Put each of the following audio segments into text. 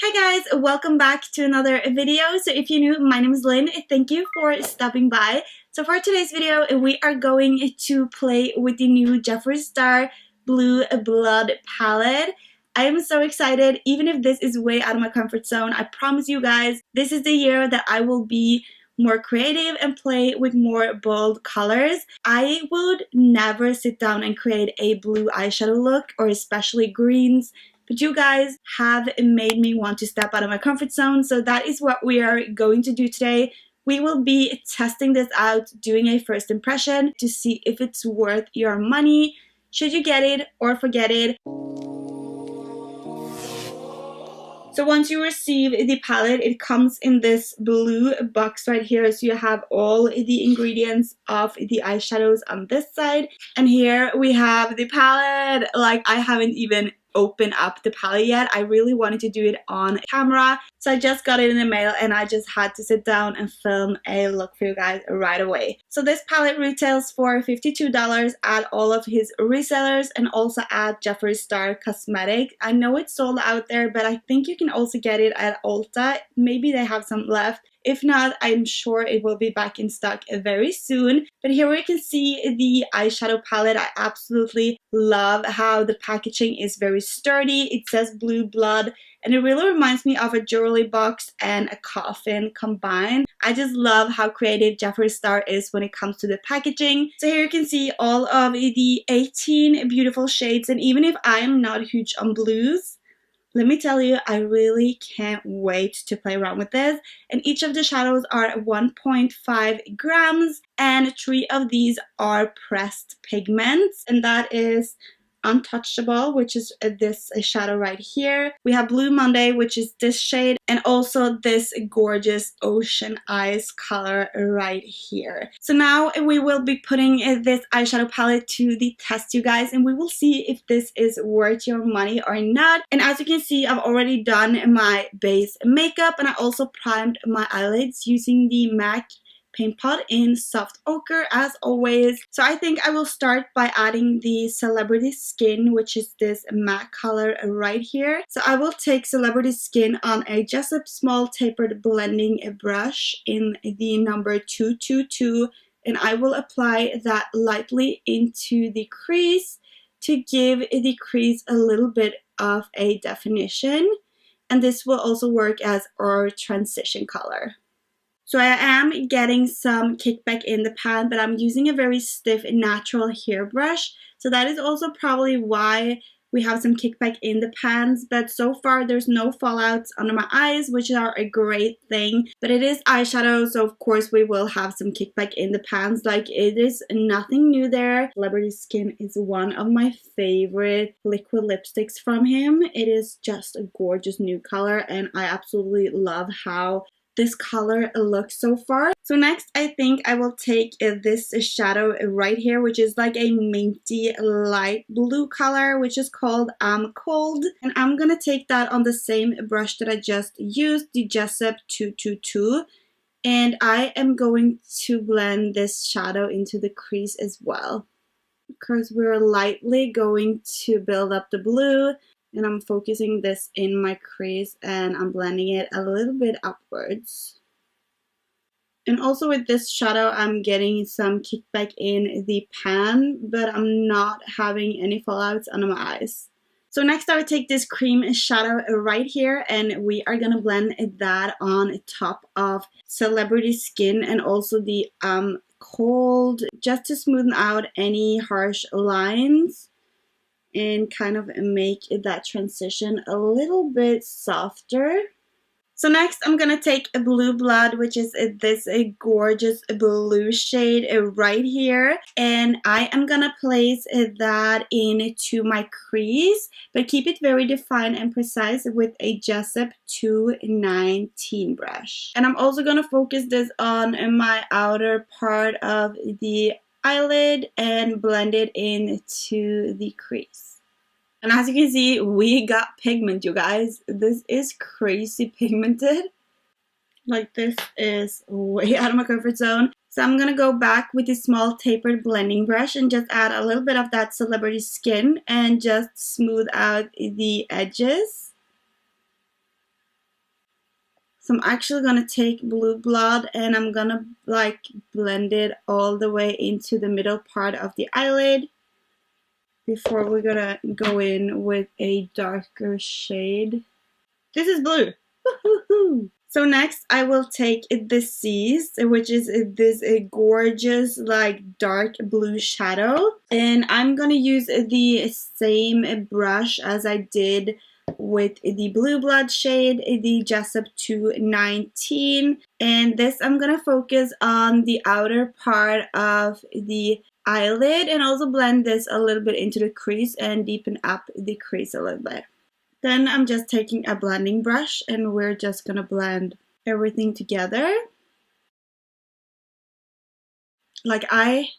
Hi guys, welcome back to another video. So if you're new, my name is Lynn. Thank you for stopping by. So for today's video, we are going to play with the new Jeffree Star Blue Blood palette. I am so excited. Even if this is way out of my comfort zone, I promise you guys, this is the year that I will be more creative and play with more bold colors. I would never sit down and create a blue eyeshadow look, or especially greens. But you guys have made me want to step out of my comfort zone, so that is what we are going to do today. We will be testing this out, doing a first impression to see if it's worth your money. Should you get it or forget it? So once you receive the palette, it comes in this blue box right here. So you have all the ingredients of the eyeshadows on this side. And here we have the palette. Like, I haven't even opened up the palette yet. I really wanted to do it on camera. So I just got it in the mail and I just had to sit down and film a look for you guys right away. So this palette retails for $52 at all of his resellers and also at Jeffree Star Cosmetics. I know it's sold out there, but I think you can also get it at Ulta. Maybe they have some left. If not, I'm sure it will be back in stock very soon. But here we can see the eyeshadow palette. I absolutely love how the packaging is very sturdy. It says Blue Blood, and it really reminds me of a jewelry box and a coffin combined. I just love how creative Jeffree Star is when it comes to the packaging. So here you can see all of the 18 beautiful shades, and even if I am not huge on blues, let me tell you, I really can't wait to play around with this. And each of the shadows are 1.5 grams, and 3 of these are pressed pigments, and that is Untouchable, which is this shadow right here. We have Blue Monday, which is this shade, and also this gorgeous Ocean Eyes color right here. So now we will be putting this eyeshadow palette to the test, you guys, and we will see if this is worth your money or not. And as you can see, I've already done my base makeup, and I also primed my eyelids using the MAC paint pot in soft ochre as always. So I think I will start by adding the Celebrity Skin, which is this matte color right here. So I will take Celebrity Skin on a Jessup small tapered blending brush in the number 222, and I will apply that lightly into the crease to give the crease a little bit of a definition, and this will also work as our transition color. So I am getting some kickback in the pan, but I'm using a very stiff natural hairbrush. So that is also probably why we have some kickback in the pans. But so far there's no fallouts under my eyes, which are a great thing. But it is eyeshadow, so of course we will have some kickback in the pans. Like, it is nothing new there. Celebrity Skin is one of my favorite liquid lipsticks from him. It is just a gorgeous new color, and I absolutely love how this color looks so far. So next, I think I will take this shadow right here, which is like a minty light blue color, which is called I'm Cold. And I'm gonna take that on the same brush that I just used, the Jessup 222. And I am going to blend this shadow into the crease as well, because we're lightly going to build up the blue. And I'm focusing this in my crease and I'm blending it a little bit upwards. And also with this shadow, I'm getting some kickback in the pan, but I'm not having any fallouts under my eyes. So next I would take this cream shadow right here, and we are gonna blend that on top of Celebrity Skin and also the Cold, just to smoothen out any harsh lines and kind of make that transition a little bit softer. So next I'm gonna take a Blue Blood, which is this gorgeous blue shade right here, and I am gonna place that into my crease, but keep it very defined and precise with a Jessup 219 brush. And I'm also gonna focus this on my outer part of the eyelid and blend it into the crease. And as you can see, we got pigment, you guys. This is crazy pigmented. Like, this is way out of my comfort zone. So I'm gonna go back with this small tapered blending brush and just add a little bit of that Celebrity Skin and just smooth out the edges. So I'm actually gonna take Blue Blood and I'm gonna like blend it all the way into the middle part of the eyelid before we're gonna go in with a darker shade. This is blue. Woo-hoo-hoo. So next I will take the Seas, which is this gorgeous like dark blue shadow, and I'm gonna use the same brush as I did with the Blue Blood shade, the Jessup 219, and this I'm gonna focus on the outer part of the eyelid and also blend this a little bit into the crease and deepen up the crease a little bit. Then I'm just taking a blending brush and we're just gonna blend everything together. Like, I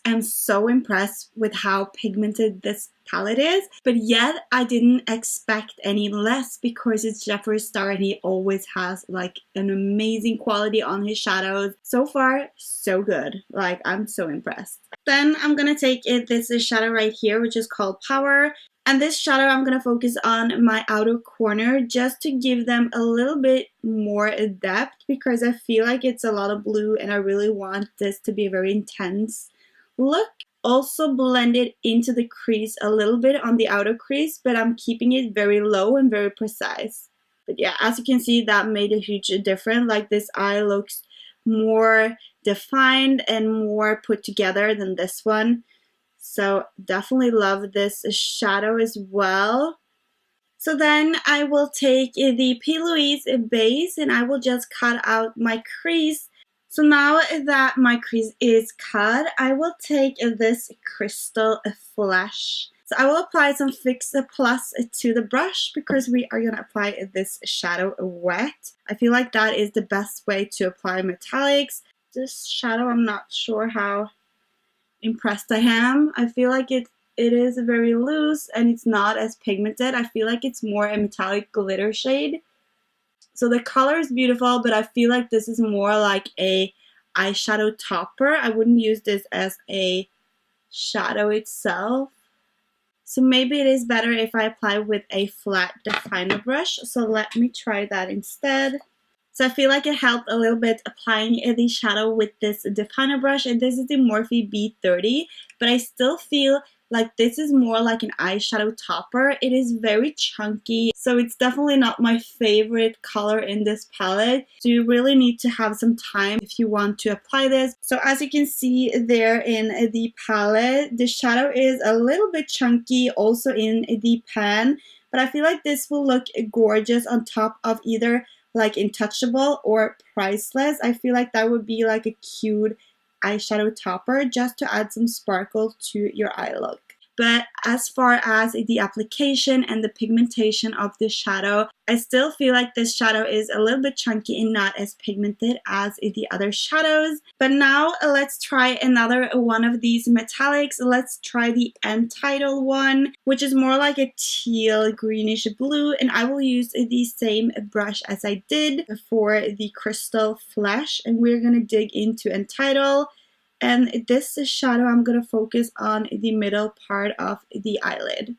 am so impressed with how pigmented this palette is, but yet I didn't expect any less because it's Jeffree Star and he always has like an amazing quality on his shadows. So far, so good. Like, I'm so impressed. Then I'm gonna take this shadow right here, which is called Power. And this shadow I'm going to focus on my outer corner just to give them a little bit more depth because I feel like it's a lot of blue and I really want this to be a very intense look. Also blend it into the crease a little bit on the outer crease, but I'm keeping it very low and very precise. But yeah, as you can see, that made a huge difference. Like, this eye looks more defined and more put together than this one. So definitely love this shadow as well. So then I will take the P. Louise base and I will just cut out my crease. So now that my crease is cut, I will take this Crystal Flesh. So I will apply some Fix Plus to the brush because we are going to apply this shadow wet. I feel like that is the best way to apply metallics. This shadow, I'm not sure how impressed I am. I feel like it is very loose and it's not as pigmented. I feel like it's more a metallic glitter shade. So the color is beautiful, but I feel like this is more like a eyeshadow topper. I wouldn't use this as a shadow itself. So maybe it is better if I apply with a flat definer brush. So let me try that instead. So I feel like it helped a little bit applying the shadow with this definer brush, and this is the Morphe B30, but I still feel like this is more like an eyeshadow topper. It is very chunky, so it's definitely not my favorite color in this palette. So you really need to have some time if you want to apply this. So as you can see there in the palette, the shadow is a little bit chunky also in the pan, but I feel like this will look gorgeous on top of either like Intouchable or Priceless. I feel like that would be like a cute eyeshadow topper just to add some sparkle to your eye look. But as far as the application and the pigmentation of the shadow, I still feel like this shadow is a little bit chunky and not as pigmented as the other shadows. But now let's try another one of these metallics. Let's try the Entitled one, which is more like a teal greenish blue, and I will use the same brush as I did for the Crystal Flesh, and we're gonna dig into Entitled. And this shadow, I'm going to focus on the middle part of the eyelid.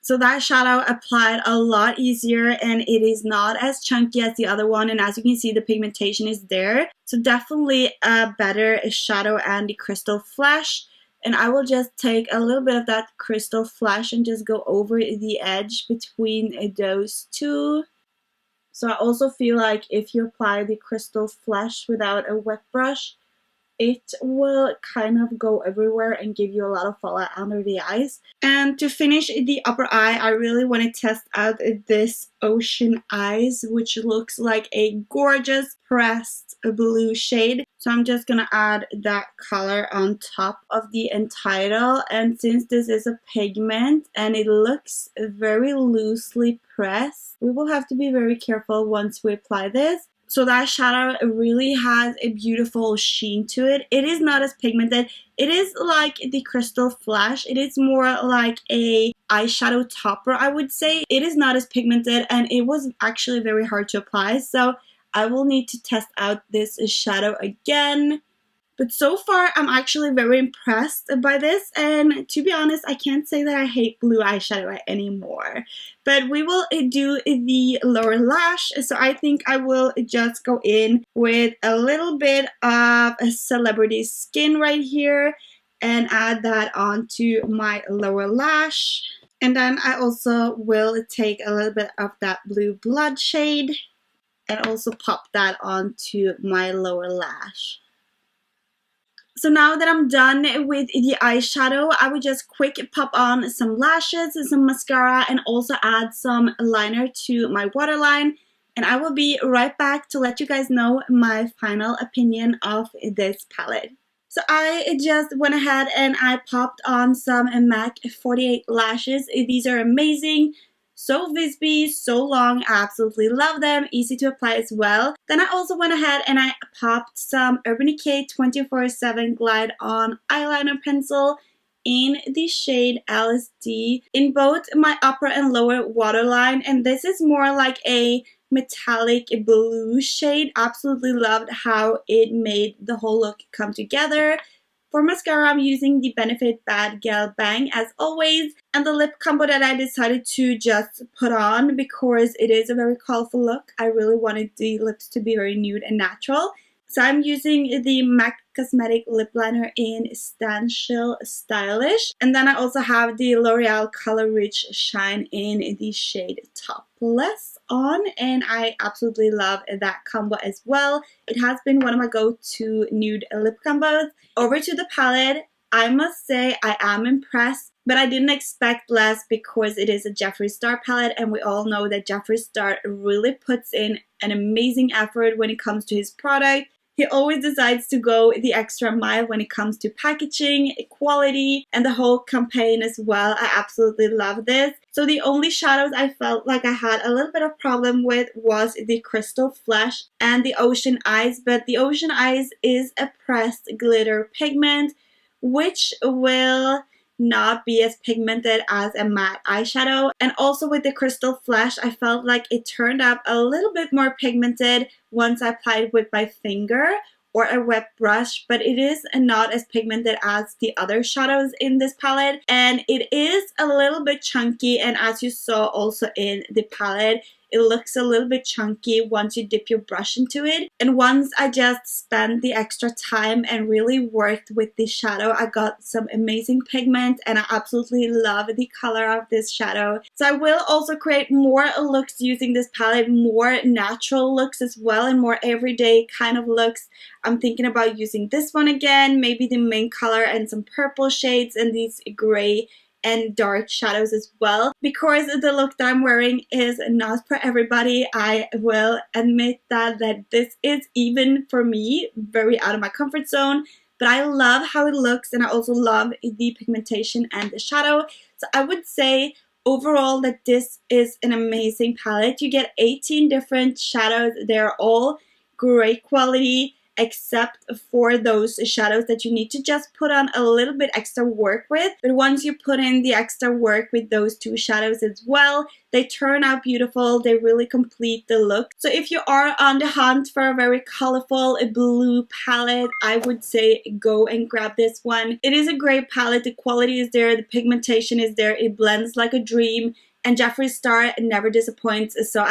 So that shadow applied a lot easier and it is not as chunky as the other one. And as you can see, the pigmentation is there. So definitely a better shadow and the Crystal Flesh. And I will just take a little bit of that Crystal Flesh and just go over the edge between those two. So I also feel like if you apply the Crystal Flesh without a wet brush, it will kind of go everywhere and give you a lot of fallout under the eyes. And to finish the upper eye, I really want to test out this Ocean Eyes, which looks like a gorgeous pressed blue shade. So I'm just going to add that color on top of the Entitled. And since this is a pigment and it looks very loosely pressed, we will have to be very careful once we apply this. So that shadow really has a beautiful sheen to it. It is not as pigmented. It is like the Crystal Flesh. It is more like a eyeshadow topper, I would say. It is not as pigmented and it was actually very hard to apply. So I will need to test out this shadow again. But so far, I'm actually very impressed by this, and to be honest, I can't say that I hate blue eyeshadow anymore. But we will do the lower lash, so I think I will just go in with a little bit of a Celebrity Skin right here and add that onto my lower lash. And then I also will take a little bit of that blue blood shade and also pop that onto my lower lash. So now that I'm done with the eyeshadow, I would just quick pop on some lashes, some mascara, and also add some liner to my waterline. And I will be right back to let you guys know my final opinion of this palette. So I just went ahead and I popped on some MAC 48 lashes. These are amazing. So wispy, so long, I absolutely love them, easy to apply as well. Then I also went ahead and I popped some Urban Decay 24/7 Glide On eyeliner pencil in the shade LSD in both my upper and lower waterline, and this is more like a metallic blue shade. Absolutely loved how it made the whole look come together. For mascara, I'm using the Benefit Bad Gal Bang as always, and the lip combo that I decided to just put on because it is a very colorful look. I really wanted the lips to be very nude and natural. So I'm using the MAC Cosmetic lip liner in Stanchly Stylish, and then I also have the L'Oreal Color Rich Shine in the shade Topless on, and I absolutely love that combo as well. It has been one of my go-to nude lip combos. Over to the palette, I must say I am impressed, but I didn't expect less because it is a Jeffree Star palette, and we all know that Jeffree Star really puts in an amazing effort when it comes to his product. He always decides to go the extra mile when it comes to packaging, quality, and the whole campaign as well. I absolutely love this. So the only shadows I felt like I had a little bit of problem with was the Crystal Flesh and the Ocean Eyes, but the Ocean Eyes is a pressed glitter pigment, which will not be as pigmented as a matte eyeshadow. And also with the Crystal Flesh, I felt like it turned out a little bit more pigmented once I applied with my finger or a wet brush, but it is not as pigmented as the other shadows in this palette, and it is a little bit chunky, and as you saw also in the palette, it looks a little bit chunky once you dip your brush into it. And once I just spent the extra time and really worked with this shadow, I got some amazing pigment, and I absolutely love the color of this shadow. So I will also create more looks using this palette, more natural looks as well, and more everyday kind of looks. I'm thinking about using this one again, maybe the main color and some purple shades and these gray and dark shadows as well, because the look that I'm wearing is not for everybody. I will admit that this is, even for me, very out of my comfort zone, but I love how it looks, and I also love the pigmentation and the shadow. So I would say overall that this is an amazing palette. You get 18 different shadows. They're all great quality, except for those shadows that you need to just put on a little bit extra work with. But once you put in the extra work with those two shadows as well, they turn out beautiful. They really complete the look. So if you are on the hunt for a very colorful blue palette, I would say go and grab this one. It is a great palette. The quality is there. The pigmentation is there. It blends like a dream. And Jeffree Star never disappoints. So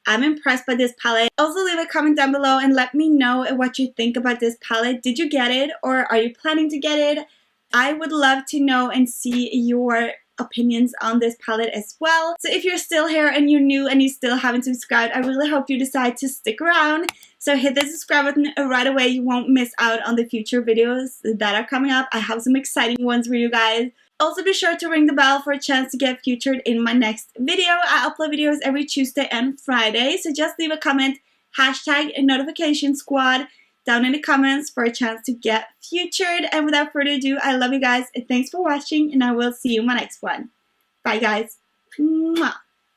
I'm impressed by this palette. Also leave a comment down below and let me know what you think about this palette. Did you get it, or are you planning to get it? I would love to know and see your opinions on this palette as well. So if you're still here and you're new and you still haven't subscribed, I really hope you decide to stick around. So hit the subscribe button right away. You won't miss out on the future videos that are coming up. I have some exciting ones for you guys. Also be sure to ring the bell for a chance to get featured in my next video. I upload videos every Tuesday and Friday, so just leave a comment, #notification squad down in the comments for a chance to get featured. And without further ado, I love you guys. Thanks for watching, and I will see you in my next one. Bye guys. Mwah.